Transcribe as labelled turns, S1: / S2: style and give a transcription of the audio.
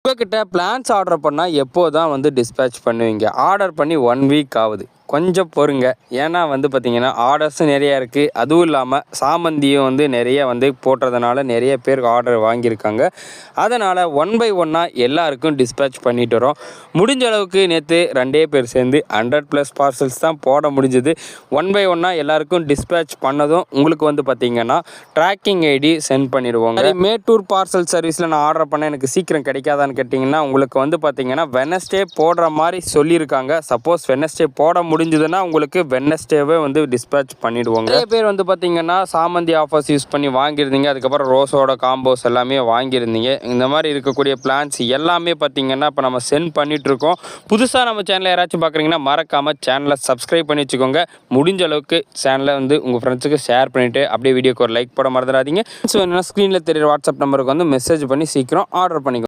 S1: உங்ககிட்ட plans order பண்ணால் எப்போ தான் வந்து டிஸ்பேட்ச் பண்ணுவீங்க? ஆர்டர் பண்ணி 1 வீக் ஆகுது. கொஞ்சம் பொறுங்க. ஏன்னா வந்து பார்த்திங்கன்னா ஆர்டர்ஸும் நிறையா இருக்குது. அதுவும் இல்லாமல் சாமந்தியும் வந்து நிறைய வந்து போட்டதுனால நிறைய பேர் ஆர்டர் வாங்கியிருக்காங்க. அதனால் 1 பை 1 எல்லாருக்கும் டிஸ்பேட்ச் பண்ணிட்டு வரோம். முடிஞ்ச அளவுக்கு நேற்று 2 பேர் சேர்ந்து 100+ பார்சல்ஸ் தான் போட முடிஞ்சுது. 1 பை 1 எல்லாருக்கும் டிஸ்பேட்ச் பண்ணதும் உங்களுக்கு வந்து பார்த்திங்கன்னா ட்ராக்கிங் ஐடி சென்ட் பண்ணிடுவோங்க. மேட்டூர் பார்சல் சர்வீஸில் நான் ஆர்டர் பண்ணேன், எனக்கு சீக்கிரம் கிடைக்காதான்னு கேட்டிங்கன்னா உங்களுக்கு வந்து பார்த்திங்கன்னா வெனஸ்டே போடுற மாதிரி சொல்லியிருக்காங்க. சப்போஸ் வெனஸ்டே போட முடிஞ்சதுன்னா உங்களுக்கு வெனஸ்டேவே வந்து டிஸ்பேட்ச் பண்ணிடுவோங்க. நிறைய பேர் வந்து பார்த்திங்கன்னா சாமந்தி ஆஃபர்ஸ் யூஸ் பண்ணி வாங்கியிருந்தீங்க. அதுக்கப்புறம் ரோஸோட காம்போஸ் எல்லாமே வாங்கியிருந்தீங்க. இந்த மாதிரி இருக்கக்கூடிய பிளான்ஸ் எல்லாமே பார்த்திங்கன்னா இப்போ நம்ம சென்ட் பண்ணிகிட்ருக்கோம். புதுசாக நம்ம சேனலை யாராச்சும் பார்க்குறீங்கன்னா மறக்காமல் சேனலை சப்ஸ்கிரைப் பண்ணி வச்சுக்கோங்க. முடிஞ்ச அளவுக்கு சேனலை வந்து உங்கள் ஃப்ரெண்ட்ஸுக்கு ஷேர் பண்ணிவிட்டு அப்படியே வீடியோக்கு ஒரு லைக் போட மறந்துடாதீங்க. ஸோ என்ன ஸ்க்ரீனில் தெரியுற வாட்ஸ்அப் நம்பருக்கு வந்து மெசேஜ் பண்ணி சீக்கிரம் ஆர்டர் பண்ணிக்கோங்க.